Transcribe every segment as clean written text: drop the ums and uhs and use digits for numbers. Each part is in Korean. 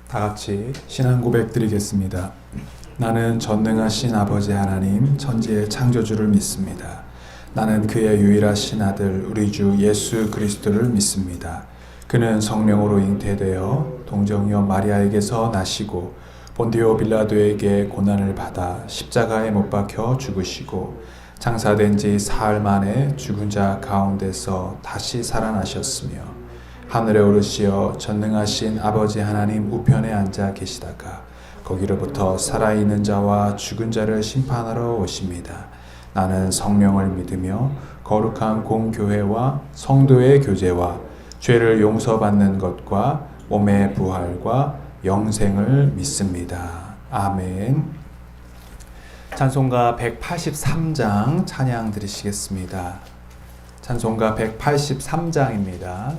다 같이 신앙 고백 드리겠습니다. 나는 전능하신 아버지 하나님 천지의 창조주를 믿습니다. 나는 그의 유일하신 아들 우리 주 예수 그리스도를 믿습니다. 그는 성령으로 잉태되어 동정녀 마리아에게서 나시고 본디오 빌라도에게 고난을 받아 십자가에 못 박혀 죽으시고 장사된 지 사흘 만에 죽은 자 가운데서 다시 살아나셨으며 하늘에 오르시어 전능하신 아버지 하나님 우편에 앉아 계시다가 거기로부터 살아있는 자와 죽은 자를 심판하러 오십니다. 나는 성령을 믿으며 거룩한 공교회와 성도의 교제와 죄를 용서받는 것과 몸의 부활과 영생을 믿습니다. 아멘. 찬송가 183장 찬양 드리시겠습니다. 찬송가 183장입니다.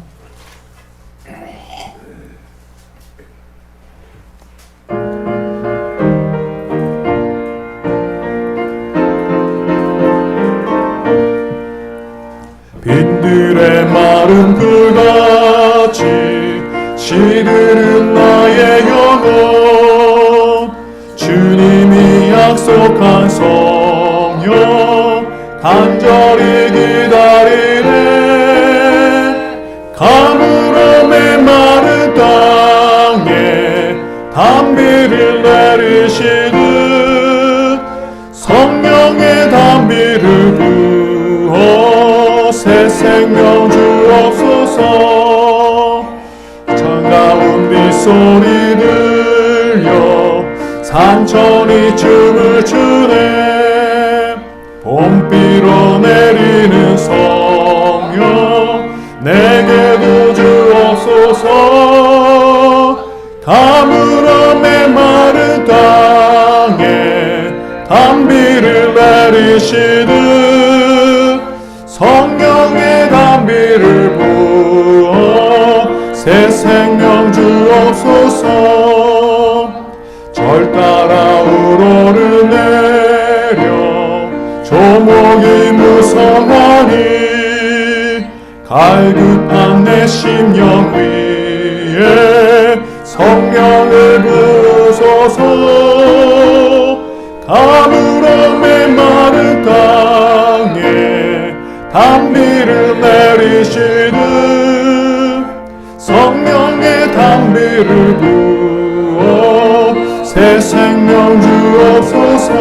빈들의 마른 불같이 시들은 나의 영혼 주님이 약속한 성령 간절히 기다리네 가물어 메마른 땅에 단비를 내리시듯 성령의 단비를 부어 새 생명 주옵소서 찬가운 빗소리 들려 산천이 춤을 추네 봄비로 내리는 성령 내게도 주옵소서 가물어 메마른 땅에 단비를 내리시듯 성령의 단비를 부어 새 생명 주옵소서 절 따라 우러르내려 조목이 무성하니 갈급한 내 심령 위에 성령을 부으소서 가물어 메마른 땅에 단비를 내리시듯 성령의 단비를 부어 새 생명 주옵소서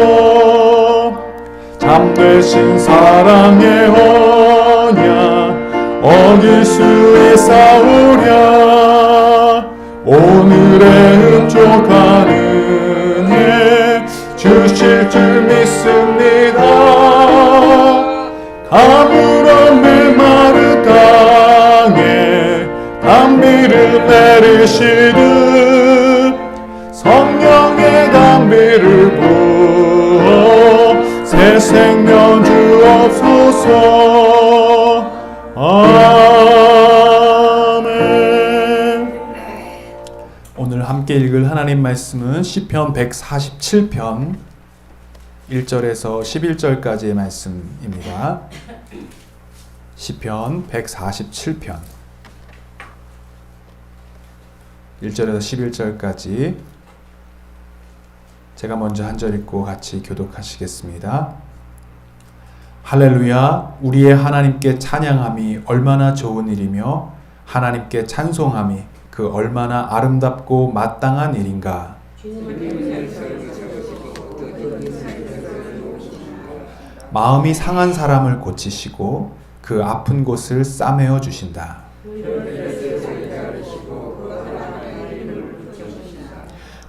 참되신 사랑의 언약 어길 수 있사오랴 오늘의 흡족한 은혜 주실 줄 믿습니다 가물어 메마른 땅에 단비를 내리시듯 성령의 단비를 부어 새 생명 주옵소서 아멘. 오늘 함께 읽을 하나님 말씀은 시편 147편 1절에서 11절까지의 말씀입니다. 시편 147편 1절에서 11절까지 제가 먼저 한 절 읽고 같이 교독하시겠습니다. 할렐루야, 우리의 하나님께 찬양함이 얼마나 좋은 일이며 하나님께 찬송함이 그 얼마나 아름답고 마땅한 일인가. 마음이 상한 사람을 고치시고 그 아픈 곳을 싸매어 주신다.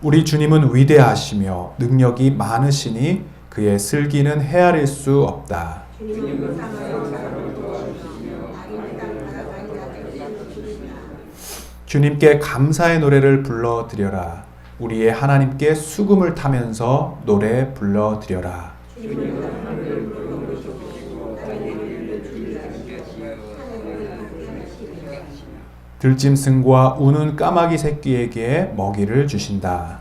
우리 주님은 위대하시며 능력이 많으시니 그의 슬기는 헤아릴 수 없다. 주님께 감사의 노래를 불러드려라. 우리의 하나님께 수금을 타면서 노래 불러드려라. 들짐승과 우는 까마귀 새끼에게 먹이를 주신다.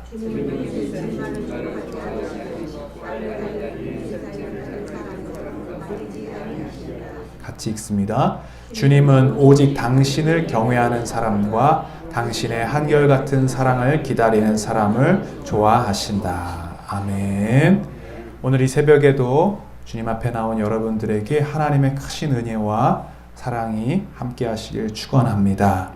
같이 읽습니다. 주님은 오직 당신을 경외하는 사람과 당신의 한결같은 사랑을 기다리는 사람을 좋아하신다. 아멘. 오늘 이 새벽에도 주님 앞에 나온 여러분들에게 하나님의 크신 은혜와 사랑이 함께 하시길 축원합니다.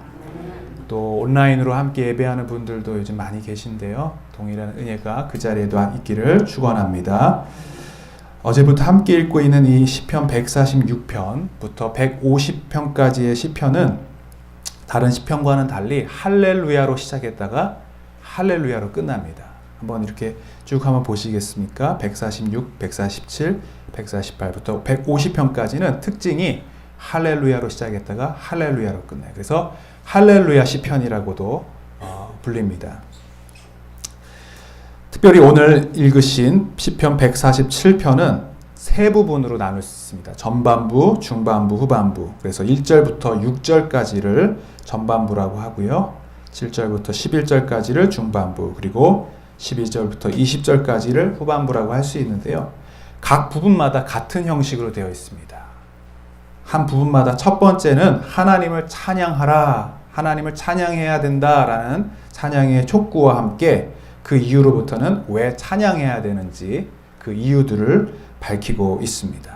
또 온라인으로 함께 예배하는 분들도 요즘 많이 계신데요. 동일한 은혜가 그 자리에도 있기를 축원합니다. 어제부터 함께 읽고 있는 이 시편 146편부터 150편까지의 시편은 다른 시편과는 달리 할렐루야로 시작했다가 할렐루야로 끝납니다. 한번 이렇게 쭉 한번 보시겠습니까? 146, 147, 148부터 150편까지는 특징이 할렐루야로 시작했다가 할렐루야로 끝나요. 그래서 할렐루야 시편이라고도 불립니다. 특별히 오늘 읽으신 시편 147편은 세 부분으로 나눌 수 있습니다. 전반부, 중반부, 후반부. 그래서 1절부터 6절까지를 전반부라고 하고요. 7절부터 11절까지를 중반부, 그리고 12절부터 20절까지를 후반부라고 할 수 있는데요. 각 부분마다 같은 형식으로 되어 있습니다. 한 부분마다 첫 번째는 하나님을 찬양하라, 하나님을 찬양해야 된다라는 찬양의 촉구와 함께 그 이유로부터는 왜 찬양해야 되는지 그 이유들을 밝히고 있습니다.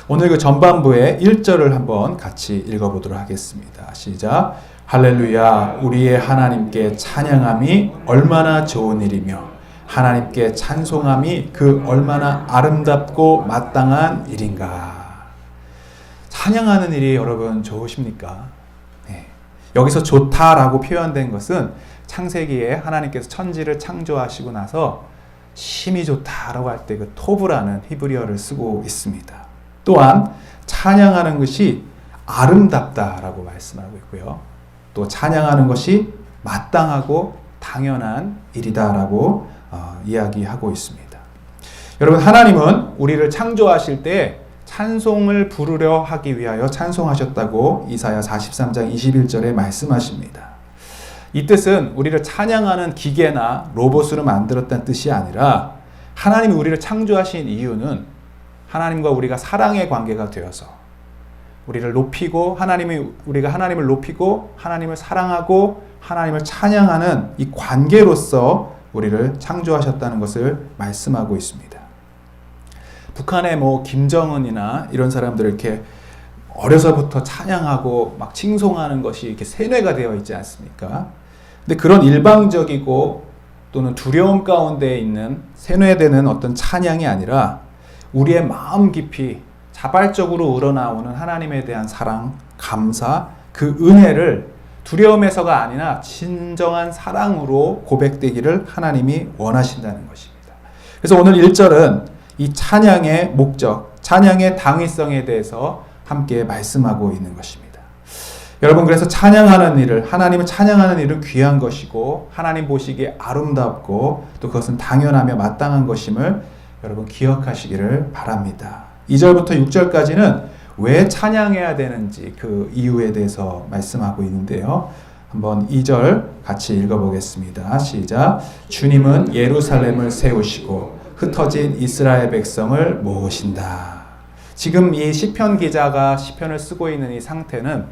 오늘 그 전반부의 1절을 한번 같이 읽어보도록 하겠습니다. 시작. 할렐루야, 우리의 하나님께 찬양함이 얼마나 좋은 일이며 하나님께 찬송함이 그 얼마나 아름답고 마땅한 일인가. 찬양하는 일이 여러분 좋으십니까? 네. 여기서 좋다라고 표현된 것은 창세기에 하나님께서 천지를 창조하시고 나서 심히 좋다라고 할 때 그 토브라는 히브리어를 쓰고 있습니다. 또한 찬양하는 것이 아름답다라고 말씀하고 있고요. 또 찬양하는 것이 마땅하고 당연한 일이다라고 이야기하고 있습니다. 여러분, 하나님은 우리를 창조하실 때 찬송을 부르려 하기 위하여 찬송하셨다고 이사야 43장 21절에 말씀하십니다. 이 뜻은 우리를 찬양하는 기계나 로봇으로 만들었다는 뜻이 아니라 하나님이 우리를 창조하신 이유는 하나님과 우리가 사랑의 관계가 되어서 우리를 높이고 우리가 하나님을 높이고 하나님을 사랑하고 하나님을 찬양하는 이 관계로서 우리를 창조하셨다는 것을 말씀하고 있습니다. 북한의 김정은이나 이런 사람들 이렇게 어려서부터 찬양하고 막 칭송하는 것이 이렇게 세뇌가 되어 있지 않습니까? 근데 그런 일방적이고 또는 두려움 가운데 있는 세뇌되는 어떤 찬양이 아니라 우리의 마음 깊이 자발적으로 우러나오는 하나님에 대한 사랑, 감사, 그 은혜를 두려움에서가 아니라 진정한 사랑으로 고백되기를 하나님이 원하신다는 것입니다. 그래서 오늘 1절은 이 찬양의 목적, 찬양의 당위성에 대해서 함께 말씀하고 있는 것입니다. 여러분, 그래서 찬양하는 일을, 하나님을 찬양하는 일은 귀한 것이고 하나님 보시기에 아름답고 또 그것은 당연하며 마땅한 것임을 여러분 기억하시기를 바랍니다. 2절부터 6절까지는 왜 찬양해야 되는지 그 이유에 대해서 말씀하고 있는데요. 한번 2절 같이 읽어보겠습니다. 시작. 주님은 예루살렘을 세우시고 흩어진 이스라엘 백성을 모으신다. 지금 이 시편 기자가 시편을 쓰고 있는 이 상태는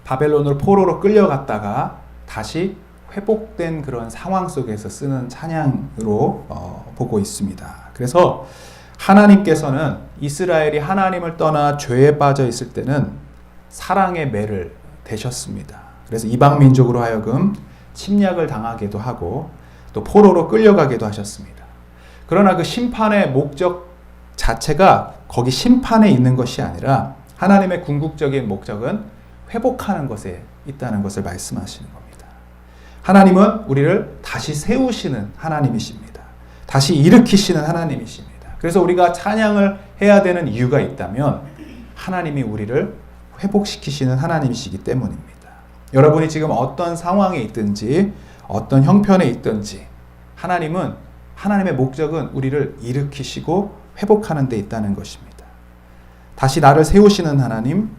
바벨론으로 포로로 끌려갔다가 다시 회복된 그런 상황 속에서 쓰는 찬양으로 보고 있습니다. 그래서 하나님께서는 이스라엘이 하나님을 떠나 죄에 빠져 있을 때는 사랑의 매를 대셨습니다. 그래서 이방 민족으로 하여금 침략을 당하기도 하고 또 포로로 끌려가기도 하셨습니다. 그러나 그 심판의 목적 자체가 거기 심판에 있는 것이 아니라 하나님의 궁극적인 목적은 회복하는 것에 있다는 것을 말씀하시는 겁니다. 하나님은 우리를 다시 세우시는 하나님이십니다. 다시 일으키시는 하나님이십니다. 그래서 우리가 찬양을 해야 되는 이유가 있다면 하나님이 우리를 회복시키시는 하나님이시기 때문입니다. 여러분이 지금 어떤 상황에 있든지 어떤 형편에 있든지 하나님의 목적은 우리를 일으키시고 회복하는 데 있다는 것입니다. 다시 나를 세우시는 하나님,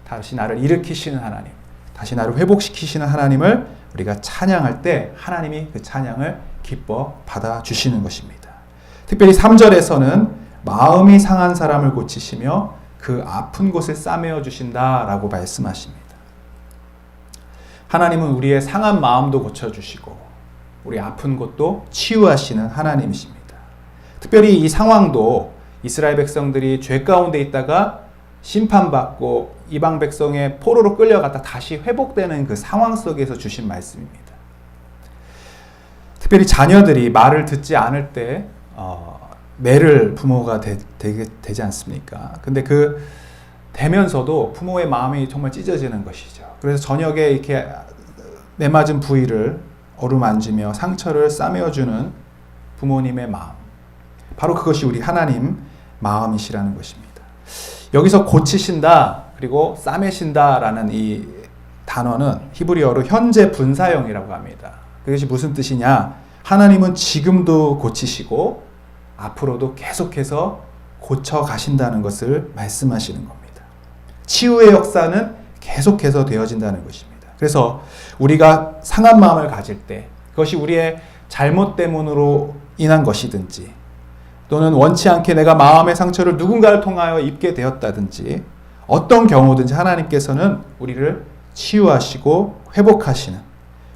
다시 나를 일으키시는 하나님, 다시 나를 회복시키시는 하나님을 우리가 찬양할 때 하나님이 그 찬양을 기뻐 받아주시는 것입니다. 특별히 3절에서는 마음이 상한 사람을 고치시며 그 아픈 곳을 싸매어 주신다라고 말씀하십니다. 하나님은 우리의 상한 마음도 고쳐주시고 우리 아픈 곳도 치유하시는 하나님이십니다. 특별히 이 상황도 이스라엘 백성들이 죄 가운데 있다가 심판받고 이방 백성의 포로로 끌려갔다 다시 회복되는 그 상황 속에서 주신 말씀입니다. 특별히 자녀들이 말을 듣지 않을 때 매를 부모가 되지 않습니까? 근데 그 되면서도 부모의 마음이 정말 찢어지는 것이죠. 그래서 저녁에 이렇게 매맞은 부위를 어루만지며 상처를 싸매어주는 부모님의 마음, 바로 그것이 우리 하나님 마음이시라는 것입니다. 여기서 고치신다 그리고 싸매신다라는 이 단어는 히브리어로 현재 분사형이라고 합니다. 그것이 무슨 뜻이냐? 하나님은 지금도 고치시고 앞으로도 계속해서 고쳐가신다는 것을 말씀하시는 겁니다. 치유의 역사는 계속해서 되어진다는 것입니다. 그래서 우리가 상한 마음을 가질 때 그것이 우리의 잘못 때문으로 인한 것이든지 또는 원치 않게 내가 마음의 상처를 누군가를 통하여 입게 되었다든지 어떤 경우든지 하나님께서는 우리를 치유하시고 회복하시는,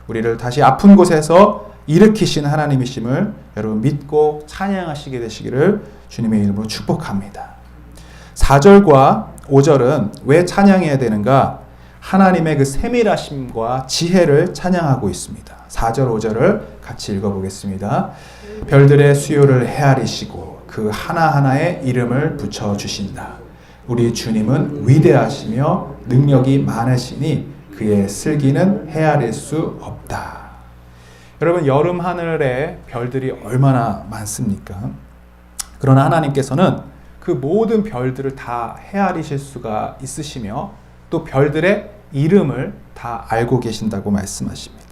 우리를 다시 아픈 곳에서 일으키시는 하나님이심을 여러분 믿고 찬양하시게 되시기를 주님의 이름으로 축복합니다. 4절과 5절은 왜 찬양해야 되는가? 하나님의 그 세밀하심과 지혜를 찬양하고 있습니다. 4절, 5절을 같이 읽어보겠습니다. 별들의 수요를 헤아리시고 그 하나하나의 이름을 붙여주신다. 우리 주님은 위대하시며 능력이 많으시니 그의 슬기는 헤아릴 수 없다. 여러분, 여름 하늘에 별들이 얼마나 많습니까? 그러나 하나님께서는 그 모든 별들을 다 헤아리실 수가 있으시며 또 별들의 이름을 다 알고 계신다고 말씀하십니다.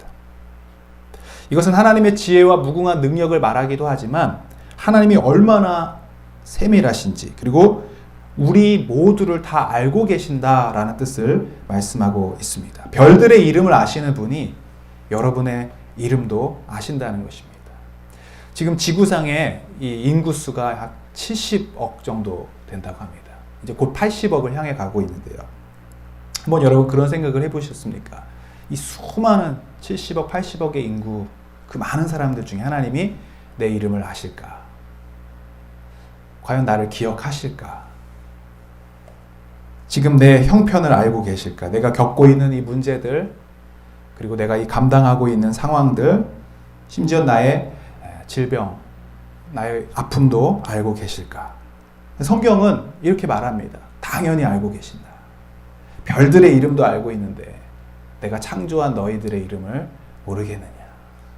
이것은 하나님의 지혜와 무궁한 능력을 말하기도 하지만 하나님이 얼마나 세밀하신지 그리고 우리 모두를 다 알고 계신다라는 뜻을 말씀하고 있습니다. 별들의 이름을 아시는 분이 여러분의 이름도 아신다는 것입니다. 지금 지구상의 이 인구수가 약 70억 정도 된다고 합니다. 이제 곧 80억을 향해 가고 있는데요. 한번 여러분 그런 생각을 해보셨습니까? 이 수많은 70억, 80억의 인구, 그 많은 사람들 중에 하나님이 내 이름을 아실까? 과연 나를 기억하실까? 지금 내 형편을 알고 계실까? 내가 겪고 있는 이 문제들, 그리고 내가 이 감당하고 있는 상황들, 심지어 나의 질병, 나의 아픔도 알고 계실까? 성경은 이렇게 말합니다. 당연히 알고 계신다. 별들의 이름도 알고 있는데 내가 창조한 너희들의 이름을 모르겠느냐?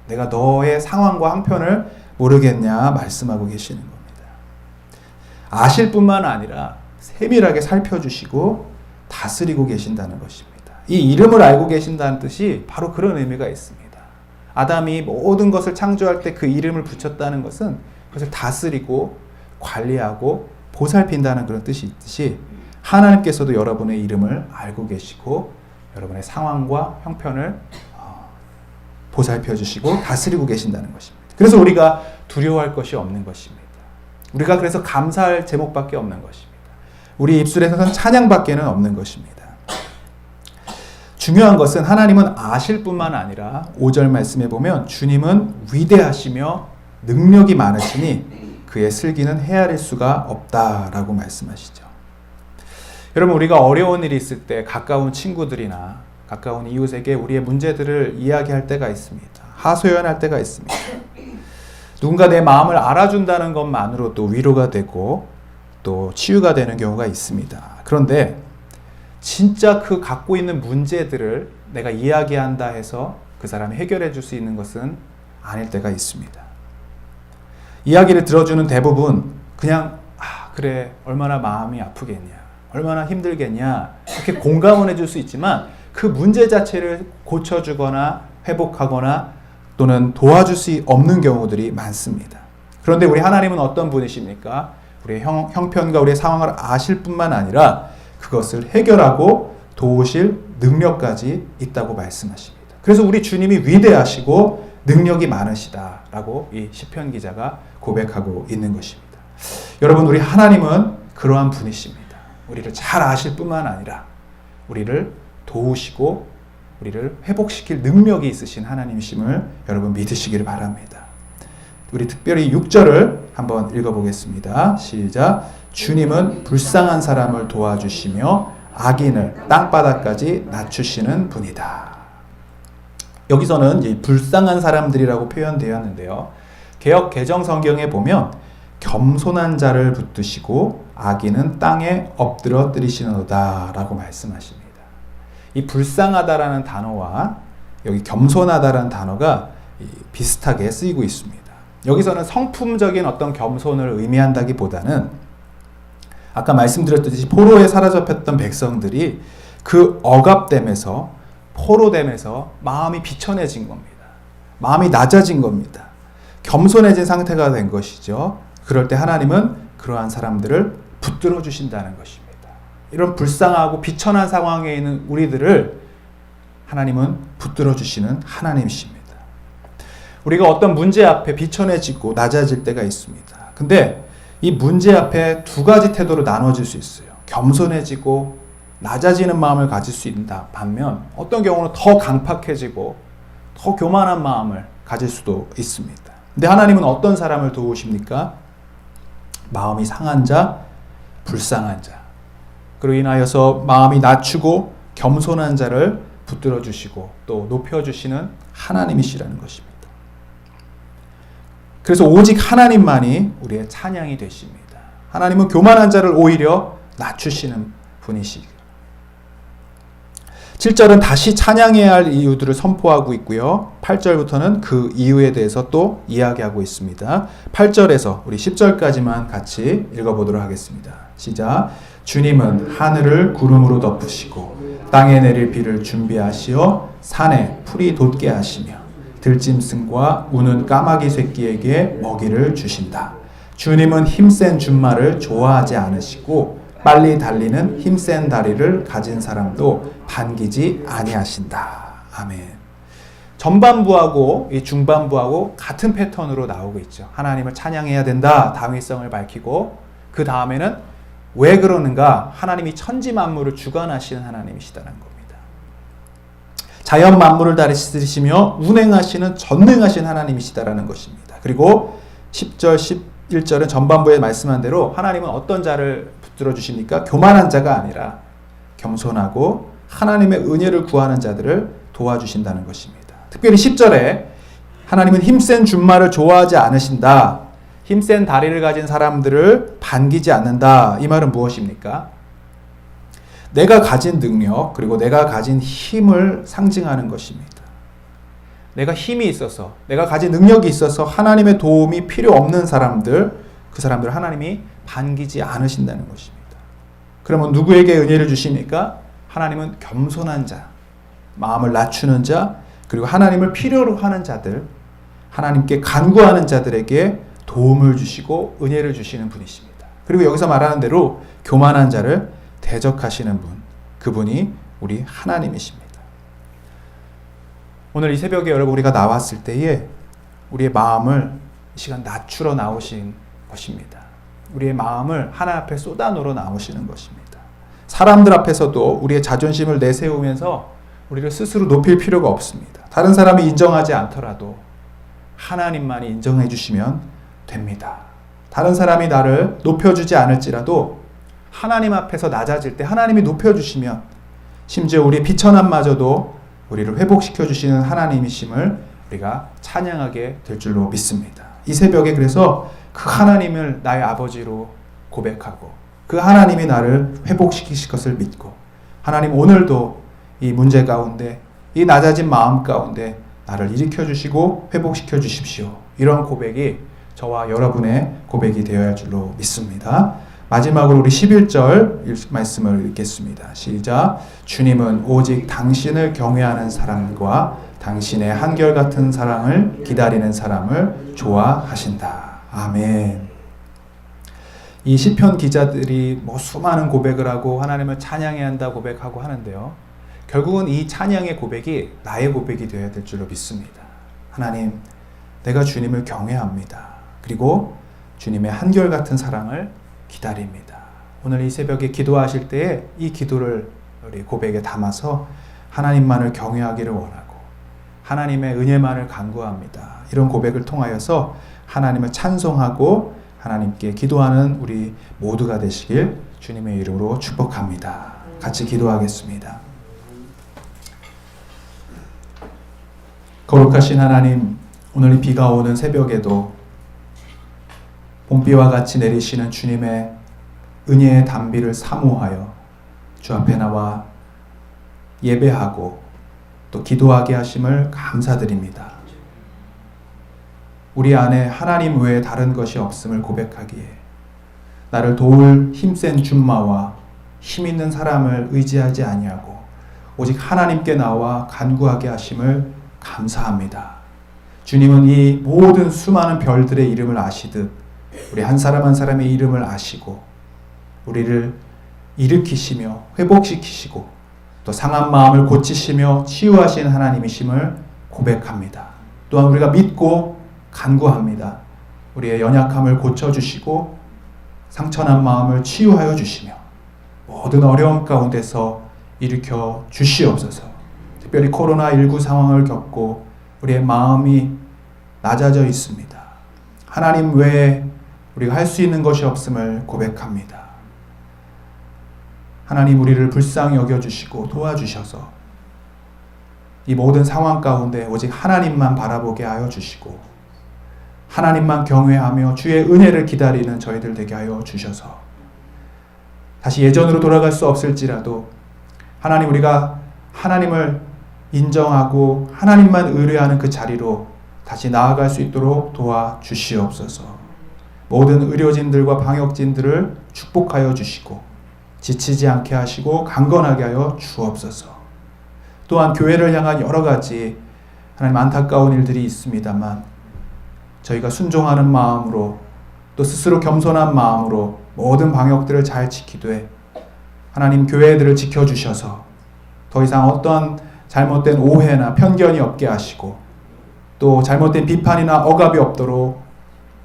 내가 너의 상황과 형편을 모르겠냐? 말씀하고 계시는 겁니다. 아실 뿐만 아니라 세밀하게 살펴주시고 다스리고 계신다는 것입니다. 이 이름을 알고 계신다는 뜻이 바로 그런 의미가 있습니다. 아담이 모든 것을 창조할 때 그 이름을 붙였다는 것은 그것을 다스리고 관리하고 보살핀다는 그런 뜻이 있듯이 하나님께서도 여러분의 이름을 알고 계시고 여러분의 상황과 형편을 보살펴 주시고 다스리고 계신다는 것입니다. 그래서 우리가 두려워할 것이 없는 것입니다. 우리가 그래서 감사할 제목밖에 없는 것입니다. 우리 입술에서는 찬양밖에는 없는 것입니다. 중요한 것은 하나님은 아실 뿐만 아니라 5절 말씀에 보면 주님은 위대하시며 능력이 많으시니 그의 슬기는 헤아릴 수가 없다라고 말씀하시죠. 여러분, 우리가 어려운 일이 있을 때 가까운 친구들이나 가까운 이웃에게 우리의 문제들을 이야기할 때가 있습니다. 하소연할 때가 있습니다. 누군가 내 마음을 알아준다는 것만으로도 위로가 되고 또 치유가 되는 경우가 있습니다. 그런데 진짜 그 갖고 있는 문제들을 내가 이야기한다 해서 그 사람이 해결해 줄 수 있는 것은 아닐 때가 있습니다. 이야기를 들어주는 대부분 그냥 그래, 얼마나 마음이 아프겠냐, 얼마나 힘들겠냐 이렇게 공감을 해줄 수 있지만 그 문제 자체를 고쳐주거나 회복하거나 또는 도와줄 수 없는 경우들이 많습니다. 그런데 우리 하나님은 어떤 분이십니까? 우리의 형편과 우리의 상황을 아실 뿐만 아니라 그것을 해결하고 도우실 능력까지 있다고 말씀하십니다. 그래서 우리 주님이 위대하시고 능력이 많으시다라고 이 시편 기자가 고백하고 있는 것입니다. 여러분, 우리 하나님은 그러한 분이십니다. 우리를 잘 아실 뿐만 아니라 우리를 도우시고 우리를 회복시킬 능력이 있으신 하나님이심을 여러분 믿으시기를 바랍니다. 우리 특별히 6절을 한번 읽어보겠습니다. 시작. 주님은 불쌍한 사람을 도와주시며 악인을 땅바닥까지 낮추시는 분이다. 여기서는 이제 불쌍한 사람들이라고 표현되었는데요. 개역 개정 성경에 보면 겸손한 자를 붙드시고 악인은 땅에 엎드러뜨리시노다 라고 말씀하십니다. 이 불쌍하다라는 단어와 여기 겸손하다라는 단어가 비슷하게 쓰이고 있습니다. 여기서는 성품적인 어떤 겸손을 의미한다기보다는 아까 말씀드렸듯이 포로에 사로잡혔던 백성들이 그 억압됨에서 포로됨에서 마음이 비천해진 겁니다. 마음이 낮아진 겁니다. 겸손해진 상태가 된 것이죠. 그럴 때 하나님은 그러한 사람들을 붙들어 주신다는 것입니다. 이런 불쌍하고 비천한 상황에 있는 우리들을 하나님은 붙들어 주시는 하나님이십니다. 우리가 어떤 문제 앞에 비천해지고 낮아질 때가 있습니다. 근데 이 문제 앞에 두 가지 태도로 나눠질 수 있어요. 겸손해지고 낮아지는 마음을 가질 수 있다. 반면 어떤 경우는 더 강팍해지고 더 교만한 마음을 가질 수도 있습니다. 근데 하나님은 어떤 사람을 도우십니까? 마음이 상한 자, 불쌍한 자, 그로 인하여서 마음이 낮추고 겸손한 자를 붙들어 주시고 또 높여 주시는 하나님이시라는 것입니다. 그래서 오직 하나님만이 우리의 찬양이 되십니다. 하나님은 교만한 자를 오히려 낮추시는 분이시죠. 7절은 다시 찬양해야 할 이유들을 선포하고 있고요. 8절부터는 그 이유에 대해서 또 이야기하고 있습니다. 8절에서 우리 10절까지만 같이 읽어보도록 하겠습니다. 시작. 주님은 하늘을 구름으로 덮으시고 땅에 내릴 비를 준비하시어 산에 풀이 돋게 하시며 들짐승과 우는 까마귀 새끼에게 먹이를 주신다. 주님은 힘센 준말을 좋아하지 않으시고 빨리 달리는 힘센 다리를 가진 사람도 반기지 아니하신다. 아멘. 전반부하고 이 중반부하고 같은 패턴으로 나오고 있죠. 하나님을 찬양해야 된다. 당위성을 밝히고 그 다음에는 왜 그러는가? 하나님이 천지 만물을 주관하시는 하나님이시다는 겁니다. 자연 만물을 다스리시며 운행하시는 전능하신 하나님이시다라는 것입니다. 그리고 10절, 11절은 전반부에 말씀한 대로 하나님은 어떤 자를 붙들어 주십니까? 교만한 자가 아니라 겸손하고 하나님의 은혜를 구하는 자들을 도와주신다는 것입니다. 특별히 10절에 하나님은 힘센 준말을 좋아하지 않으신다. 힘센 다리를 가진 사람들을 반기지 않는다. 이 말은 무엇입니까? 내가 가진 능력 그리고 내가 가진 힘을 상징하는 것입니다. 내가 힘이 있어서 내가 가진 능력이 있어서 하나님의 도움이 필요 없는 사람들, 그 사람들을 하나님이 반기지 않으신다는 것입니다. 그러면 누구에게 은혜를 주십니까? 하나님은 겸손한 자, 마음을 낮추는 자, 그리고 하나님을 필요로 하는 자들, 하나님께 간구하는 자들에게 도움을 주시고 은혜를 주시는 분이십니다. 그리고 여기서 말하는 대로 교만한 자를 대적하시는 분, 그분이 우리 하나님이십니다. 오늘 이 새벽에 여러분 우리가 나왔을 때에 우리의 마음을 이 시간 낮추러 나오신 것입니다. 우리의 마음을 하나님 앞에 쏟아놓으러 나오시는 것입니다. 사람들 앞에서도 우리의 자존심을 내세우면서 우리를 스스로 높일 필요가 없습니다. 다른 사람이 인정하지 않더라도 하나님만이 인정해 주시면 됩니다. 다른 사람이 나를 높여주지 않을지라도 하나님 앞에서 낮아질 때 하나님이 높여주시면 심지어 우리 비천함마저도 우리를 회복시켜 주시는 하나님이심을 우리가 찬양하게 될 줄로 믿습니다. 이 새벽에 그래서 그 하나님을 나의 아버지로 고백하고 그 하나님이 나를 회복시키실 것을 믿고 하나님 오늘도 이 문제 가운데 이 낮아진 마음 가운데 나를 일으켜 주시고 회복시켜 주십시오. 이런 고백이 저와 여러분의 고백이 되어야 할 줄로 믿습니다. 마지막으로 우리 11절 말씀을 읽겠습니다. 시작. 주님은 오직 당신을 경외하는 사람과 당신의 한결같은 사랑을 기다리는 사람을 좋아하신다. 아멘. 이 시편 기자들이 수많은 고백을 하고 하나님을 찬양해야 한다 고백하고 하는데요. 결국은 이 찬양의 고백이 나의 고백이 되어야 될 줄로 믿습니다. 하나님, 내가 주님을 경외합니다. 그리고 주님의 한결같은 사랑을 기다립니다. 오늘 이 새벽에 기도하실 때에 이 기도를 우리 고백에 담아서 하나님만을 경외하기를 원하고 하나님의 은혜만을 간구합니다. 이런 고백을 통하여서 하나님을 찬송하고 하나님께 기도하는 우리 모두가 되시길 주님의 이름으로 축복합니다. 같이 기도하겠습니다. 거룩하신 하나님, 오늘 이 비가 오는 새벽에도 봄비와 같이 내리시는 주님의 은혜의 단비를 사모하여 주 앞에 나와 예배하고 또 기도하게 하심을 감사드립니다. 우리 안에 하나님 외에 다른 것이 없음을 고백하기에 나를 도울 힘센 줌마와 힘있는 사람을 의지하지 아니하고 오직 하나님께 나와 간구하게 하심을 감사합니다. 주님은 이 모든 수많은 별들의 이름을 아시듯 우리 한 사람 한 사람의 이름을 아시고 우리를 일으키시며 회복시키시고 또 상한 마음을 고치시며 치유하신 하나님이심을 고백합니다. 또한 우리가 믿고 간구합니다. 우리의 연약함을 고쳐주시고 상처난 마음을 치유하여 주시며 모든 어려움 가운데서 일으켜 주시옵소서. 특별히 코로나19 상황을 겪고 우리의 마음이 낮아져 있습니다. 하나님 외에 우리가 할 수 있는 것이 없음을 고백합니다. 하나님 우리를 불쌍히 여겨주시고 도와주셔서 이 모든 상황 가운데 오직 하나님만 바라보게 하여 주시고 하나님만 경외하며 주의 은혜를 기다리는 저희들 되게 하여 주셔서 다시 예전으로 돌아갈 수 없을지라도 하나님 우리가 하나님을 인정하고 하나님만 의뢰하는 그 자리로 다시 나아갈 수 있도록 도와주시옵소서. 모든 의료진들과 방역진들을 축복하여 주시고 지치지 않게 하시고 강건하게 하여 주옵소서. 또한 교회를 향한 여러 가지 하나님 안타까운 일들이 있습니다만 저희가 순종하는 마음으로 또 스스로 겸손한 마음으로 모든 방역들을 잘 지키되 하나님 교회들을 지켜주셔서 더 이상 어떤 잘못된 오해나 편견이 없게 하시고 또 잘못된 비판이나 억압이 없도록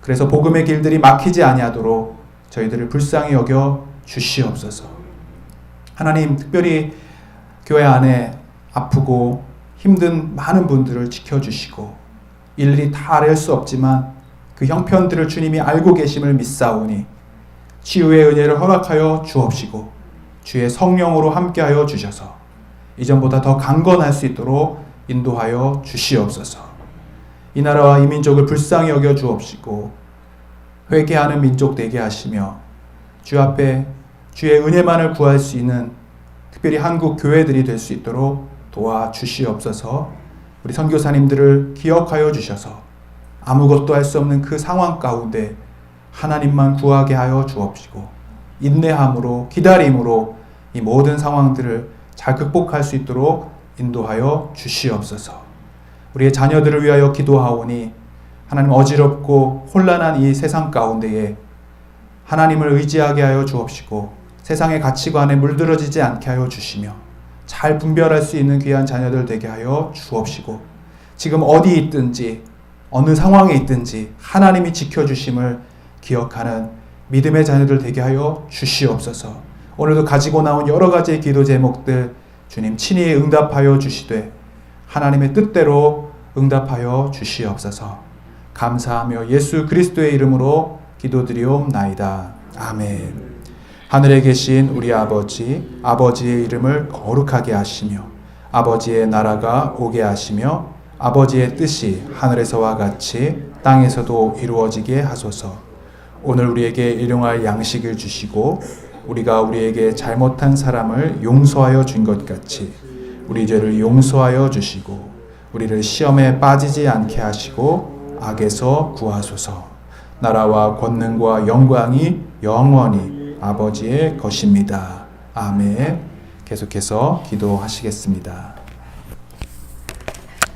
그래서 복음의 길들이 막히지 아니하도록 저희들을 불쌍히 여겨 주시옵소서. 하나님 특별히 교회 안에 아프고 힘든 많은 분들을 지켜주시고 일일이 다 알 수 없지만 그 형편들을 주님이 알고 계심을 믿사오니 치유의 은혜를 허락하여 주옵시고 주의 성령으로 함께하여 주셔서 이전보다 더 강건할 수 있도록 인도하여 주시옵소서. 이 나라와 이 민족을 불쌍히 여겨 주옵시고 회개하는 민족 되게 하시며 주 앞에 주의 은혜만을 구할 수 있는 특별히 한국 교회들이 될 수 있도록 도와주시옵소서. 우리 선교사님들을 기억하여 주셔서 아무것도 할 수 없는 그 상황 가운데 하나님만 구하게 하여 주옵시고 인내함으로 기다림으로 이 모든 상황들을 잘 극복할 수 있도록 인도하여 주시옵소서. 우리의 자녀들을 위하여 기도하오니 하나님 어지럽고 혼란한 이 세상 가운데에 하나님을 의지하게 하여 주옵시고 세상의 가치관에 물들어지지 않게 하여 주시며 잘 분별할 수 있는 귀한 자녀들 되게 하여 주옵시고 지금 어디 있든지 어느 상황에 있든지 하나님이 지켜주심을 기억하는 믿음의 자녀들 되게 하여 주시옵소서. 오늘도 가지고 나온 여러 가지의 기도 제목들 주님 친히 응답하여 주시되 하나님의 뜻대로 응답하여 주시옵소서. 감사하며 예수 그리스도의 이름으로 기도드리옵나이다. 아멘. 하늘에 계신 우리 아버지, 아버지의 이름을 거룩하게 하시며 아버지의 나라가 오게 하시며 아버지의 뜻이 하늘에서와 같이 땅에서도 이루어지게 하소서. 오늘 우리에게 일용할 양식을 주시고 우리가 우리에게 잘못한 사람을 용서하여 준 것 같이 우리 죄를 용서하여 주시고 우리를 시험에 빠지지 않게 하시고 악에서 구하소서. 나라와 권능과 영광이 영원히 아버지의 것입니다. 아멘. 계속해서 기도하시겠습니다.